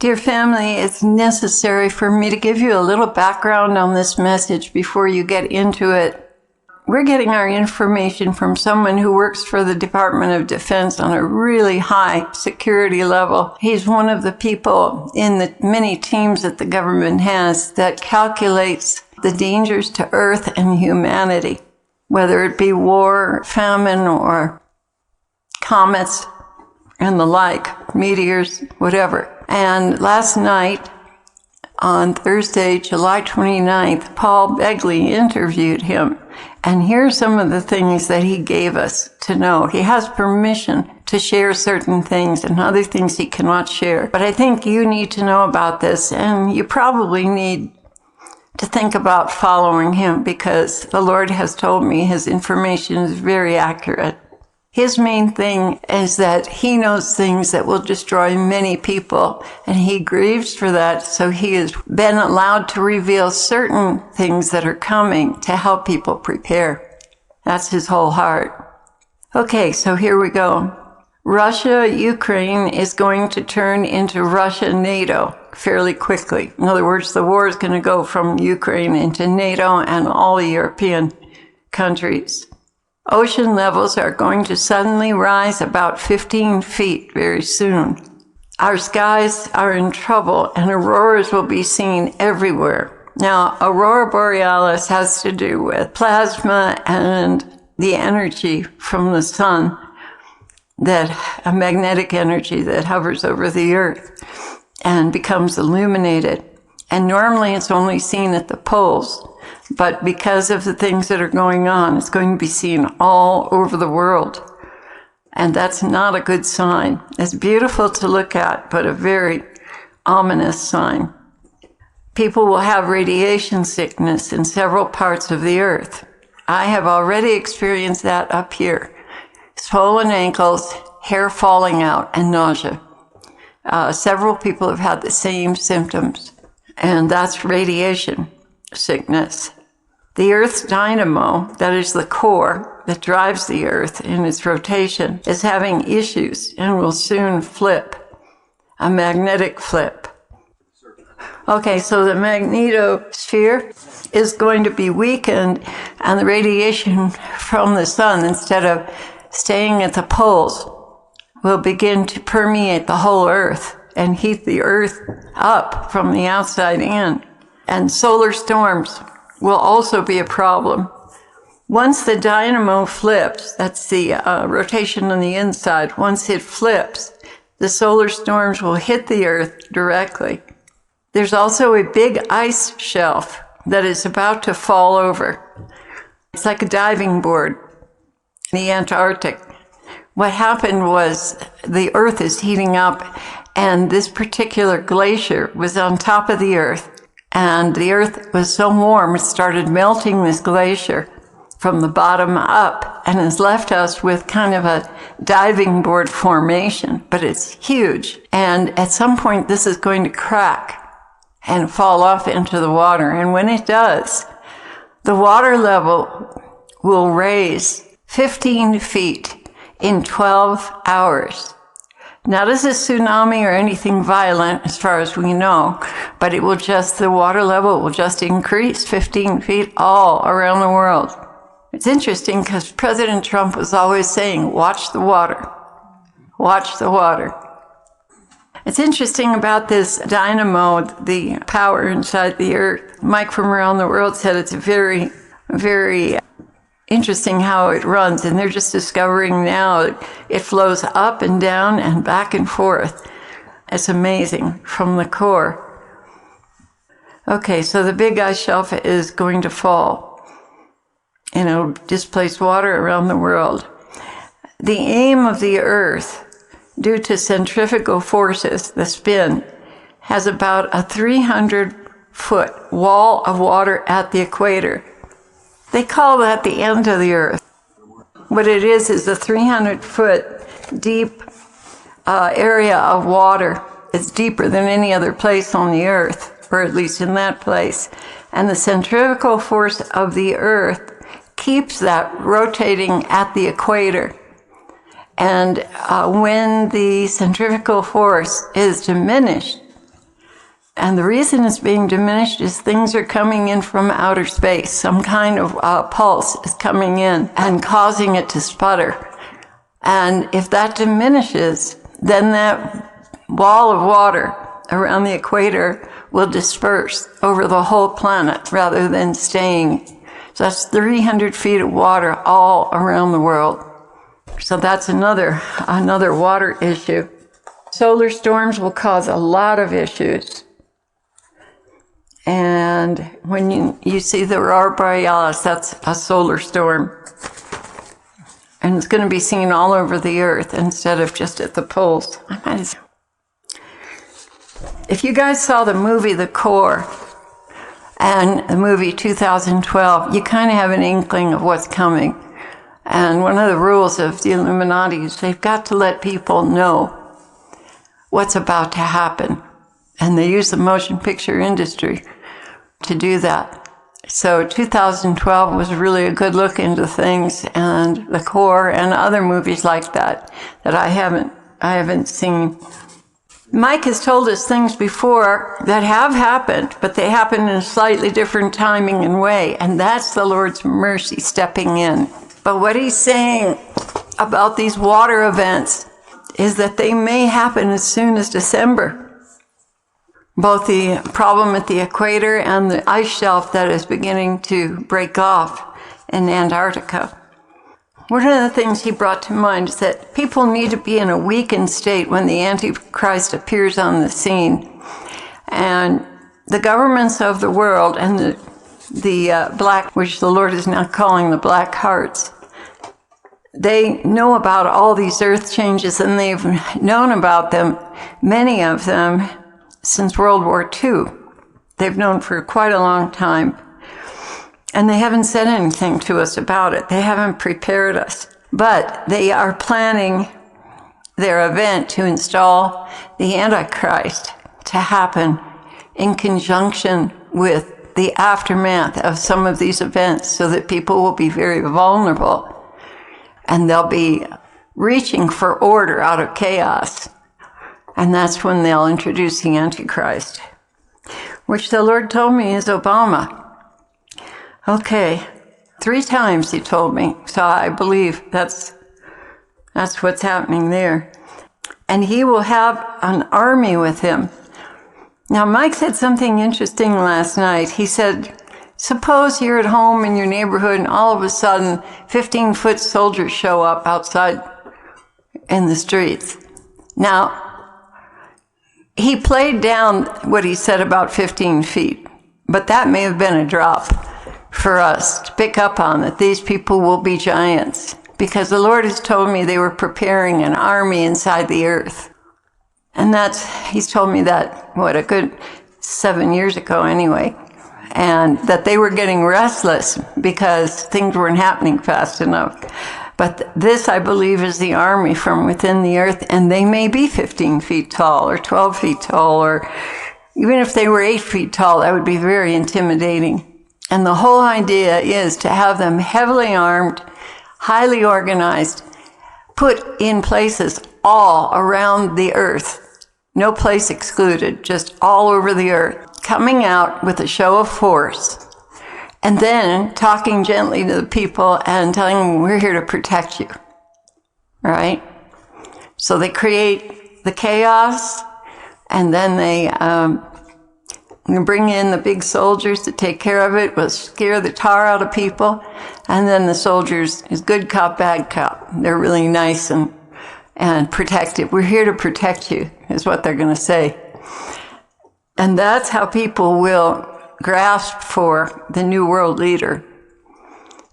Dear family, it's necessary for me to give you a little background on this message before you get into it. We're getting our information from someone who works for the Department of Defense on a really high security level. He's one of the people in the many teams that the government has that calculates the dangers to Earth and humanity, whether it be war, famine, or comets and the like, meteors, whatever. And last night, on Thursday, July 29th, Paul Begley interviewed him. And here's some of the things that he gave us to know. He has permission to share certain things and other things he cannot share. But I think you need to know about this, and you probably need to think about following him because the Lord has told me his information is very accurate. His main thing is that he knows things that will destroy many people, and he grieves for that, so he has been allowed to reveal certain things that are coming to help people prepare. That's his whole heart. Okay, so here we go. Russia-Ukraine is going to turn into Russia-NATO fairly quickly. In other words, the war is going to go from Ukraine into NATO and all the European countries. Ocean levels are going to suddenly rise about 15 feet very soon. Our skies are in trouble and auroras will be seen everywhere. Now, aurora borealis has to do with plasma and the energy from the sun, that a magnetic energy that hovers over the earth and becomes illuminated. And normally it's only seen at the poles. But because of the things that are going on, it's going to be seen all over the world. And that's not a good sign. It's beautiful to look at, but a very ominous sign. People will have radiation sickness in several parts of the earth. I have already experienced that up here. Swollen ankles, hair falling out, and nausea. Several people have had the same symptoms, and that's radiation sickness. The Earth's dynamo, that is the core that drives the Earth in its rotation, is having issues and will soon flip, a magnetic flip. Okay, so the magnetosphere is going to be weakened, and the radiation from the sun, instead of staying at the poles, will begin to permeate the whole Earth and heat the Earth up from the outside in. And solar storms will also be a problem. Once the dynamo flips, that's the rotation on the inside, once it flips, the solar storms will hit the Earth directly. There's also a big ice shelf that is about to fall over. It's like a diving board in the Antarctic. What happened was the Earth is heating up, and this particular glacier was on top of the Earth. And the Earth was so warm, it started melting this glacier from the bottom up and has left us with kind of a diving board formation, but it's huge. And at some point, this is going to crack and fall off into the water. And when it does, the water level will raise 15 feet in 12 hours. Not as a tsunami or anything violent as far as we know, but it will just, the water level will just increase 15 feet all around the world. It's interesting because President Trump was always saying, watch the water, watch the water. It's interesting about this dynamo, the power inside the earth. Mike from around the world said it's very, very interesting how it runs, and they're just discovering now that it flows up and down and back and forth. It's amazing from the core. Okay, so the big ice shelf is going to fall, and it'll displace water around the world. The aim of the Earth, due to centrifugal forces, the spin, has about a 300-foot wall of water at the equator. They call that the end of the Earth. What it is a 300-foot deep area of water. It's deeper than any other place on the Earth, or at least in that place. And the centrifugal force of the Earth keeps that rotating at the equator. And when the centrifugal force is diminished, And the reason it's being diminished is things are coming in from outer space. Some kind of pulse is coming in and causing it to sputter. And if that diminishes, then that wall of water around the equator will disperse over the whole planet rather than staying. So that's 300 feet of water all around the world. So that's another water issue. Solar storms will cause a lot of issues. And when you see the aurora borealis, that's a solar storm. And it's going to be seen all over the earth instead of just at the poles. If you guys saw the movie The Core and the movie 2012, you kind of have an inkling of what's coming. And one of the rules of the Illuminati is they've got to let people know what's about to happen. And they use the motion picture industry to do that. So 2012 was really a good look into things, and The Core and other movies like that I haven't seen. Mike has told us things before that have happened, but they happen in a slightly different timing and way, and that's the Lord's mercy stepping in. But what he's saying about these water events is that they may happen as soon as December. Both the problem at the equator and the ice shelf that is beginning to break off in Antarctica. One of the things he brought to mind is that people need to be in a weakened state when the Antichrist appears on the scene. And the governments of the world and the black, which the Lord is now calling the black hearts, they know about all these earth changes, and they've known about them, many of them, since World War II. They've known for quite a long time. And they haven't said anything to us about it. They haven't prepared us. But they are planning their event to install the Antichrist to happen in conjunction with the aftermath of some of these events, so that people will be very vulnerable. And they'll be reaching for order out of chaos. And that's when they'll introduce the Antichrist, which the Lord told me is Obama. Okay, 3 times he told me, so I believe that's what's happening there. And he will have an army with him. Now, Mike said something interesting last night. He said, suppose you're at home in your neighborhood and all of a sudden 15-foot soldiers show up outside in the streets. Now, he played down what he said about 15 feet, but that may have been a drop for us to pick up on, that these people will be giants, because the Lord has told me they were preparing an army inside the earth. And he's told me that, a good 7 years ago anyway, and that they were getting restless because things weren't happening fast enough. But this, I believe, is the army from within the earth, and they may be 15 feet tall or 12 feet tall, or even if they were 8 feet tall, that would be very intimidating. And the whole idea is to have them heavily armed, highly organized, put in places all around the earth, no place excluded, just all over the earth, coming out with a show of force. And then talking gently to the people and telling them, we're here to protect you. Right? So they create the chaos, and then they bring in the big soldiers to take care of it, will scare the tar out of people. And then the soldiers is good cop, bad cop. They're really nice and protective. We're here to protect you, is what they're going to say. And that's how people will grasp for the new world leader,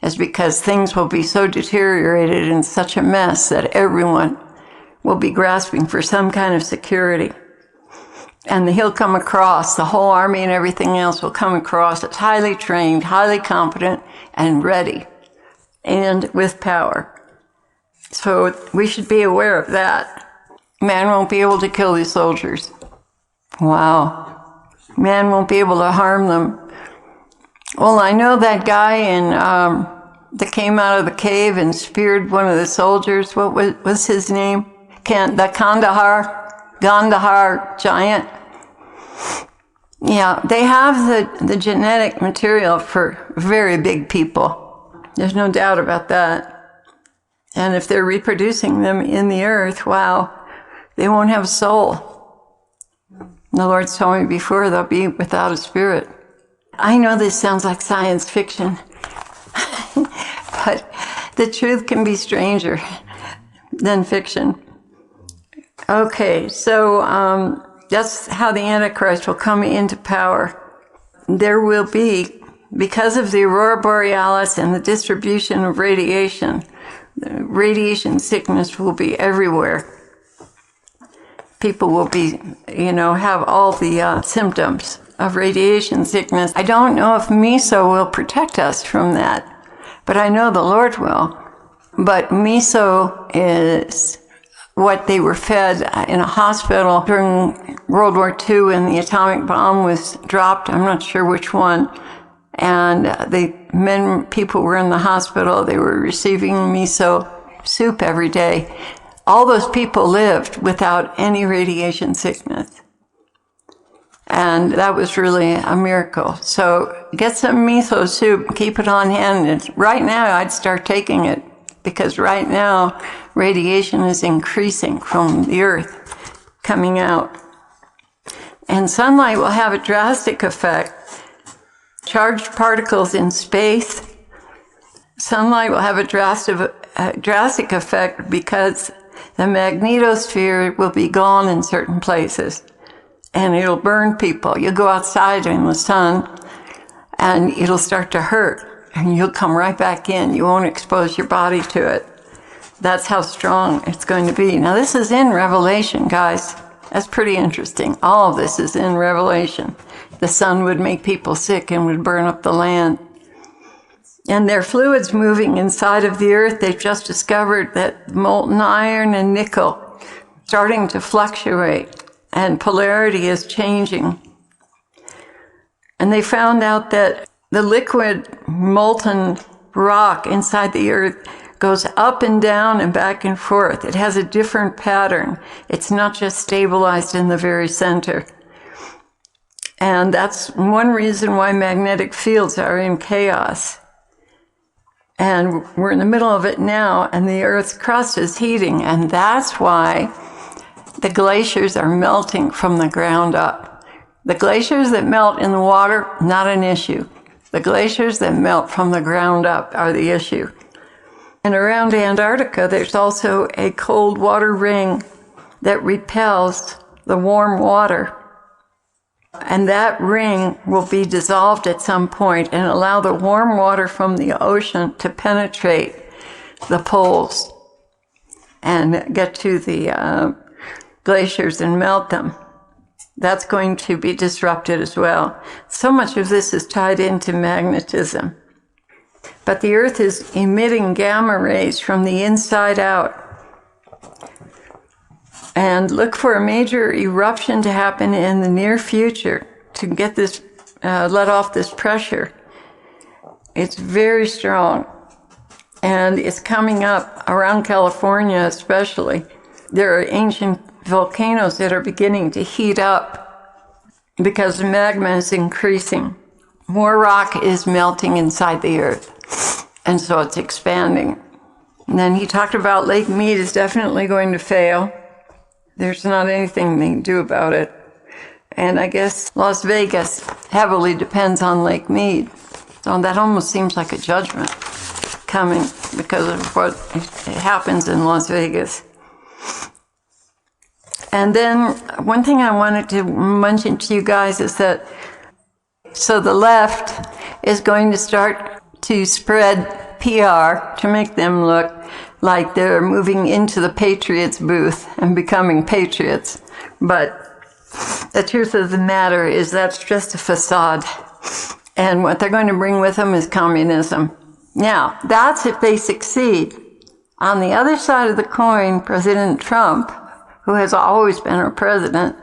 is because things will be so deteriorated and such a mess that everyone will be grasping for some kind of security. And he'll come across, the whole army and everything else will come across as highly trained, highly competent, and ready, and with power. So we should be aware of that. Man won't be able to kill these soldiers. Wow. Man won't be able to harm them. Well, I know that guy that came out of the cave and speared one of the soldiers. What was his name? The Kandahar giant. Yeah, they have the genetic material for very big people. There's no doubt about that. And if they're reproducing them in the earth, wow, they won't have a soul. The Lord's told me before they'll be without a spirit. I know this sounds like science fiction, but the truth can be stranger than fiction. Okay, so that's how the Antichrist will come into power. There will be, because of the aurora borealis and the distribution of radiation sickness will be everywhere. People will be, have all the symptoms of radiation sickness. I don't know if miso will protect us from that, but I know the Lord will. But miso is what they were fed in a hospital during World War II when the atomic bomb was dropped. I'm not sure which one. And people were in the hospital. They were receiving miso soup every day. All those people lived without any radiation sickness. And that was really a miracle. So get some miso soup, keep it on hand. And right now, I'd start taking it because right now, radiation is increasing from the earth coming out. And sunlight will have a drastic effect. Charged particles in space, sunlight will have a drastic effect because the magnetosphere will be gone in certain places and it'll burn people. You'll go outside in the sun and it'll start to hurt and you'll come right back in. You won't expose your body to it. That's how strong it's going to be. Now this is in Revelation, guys. That's pretty interesting. All of this is in Revelation. The sun would make people sick and would burn up the land. And their fluids moving inside of the earth, they've just discovered that molten iron and nickel starting to fluctuate and polarity is changing. And they found out that the liquid molten rock inside the earth goes up and down and back and forth. It has a different pattern. It's not just stabilized in the very center. And that's one reason why magnetic fields are in chaos. And we're in the middle of it now, and the Earth's crust is heating, and that's why the glaciers are melting from the ground up. The glaciers that melt in the water, not an issue. The glaciers that melt from the ground up are the issue. And around Antarctica, there's also a cold water ring that repels the warm water. And that ring will be dissolved at some point and allow the warm water from the ocean to penetrate the poles and get to the glaciers and melt them. That's going to be disrupted as well. So much of this is tied into magnetism. But the Earth is emitting gamma rays from the inside out. And look for a major eruption to happen in the near future to get this, let off this pressure. It's very strong. And it's coming up around California especially. There are ancient volcanoes that are beginning to heat up because the magma is increasing. More rock is melting inside the earth. And so it's expanding. And then he talked about Lake Mead is definitely going to fail. There's not anything they can do about it. And I guess Las Vegas heavily depends on Lake Mead. So that almost seems like a judgment coming because of what happens in Las Vegas. And then one thing I wanted to mention to you guys is that so the left is going to start to spread PR to make them look like they're moving into the Patriots booth and becoming patriots. But the truth of the matter is that's just a facade. And what they're going to bring with them is communism. Now, that's if they succeed. On the other side of the coin, President Trump, who has always been our president,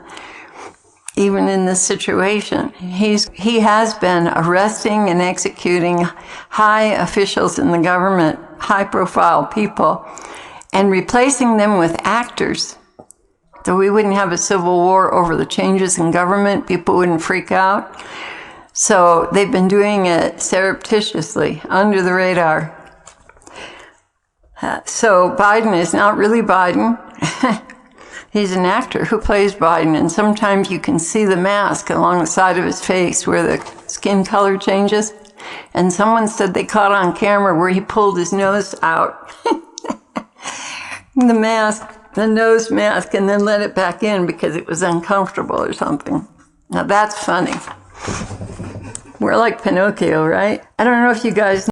even in this situation, he has been arresting and executing high officials in the government, high-profile people, and replacing them with actors so we wouldn't have a civil war over the changes in government. People wouldn't freak out. So they've been doing it surreptitiously, under the radar. So Biden is not really Biden. He's an actor who plays Biden, and sometimes you can see the mask along the side of his face where the skin color changes. And someone said they caught on camera where he pulled his nose out. The mask, the nose mask, and then let it back in because it was uncomfortable or something. Now that's funny. We're like Pinocchio, right? I don't know if you guys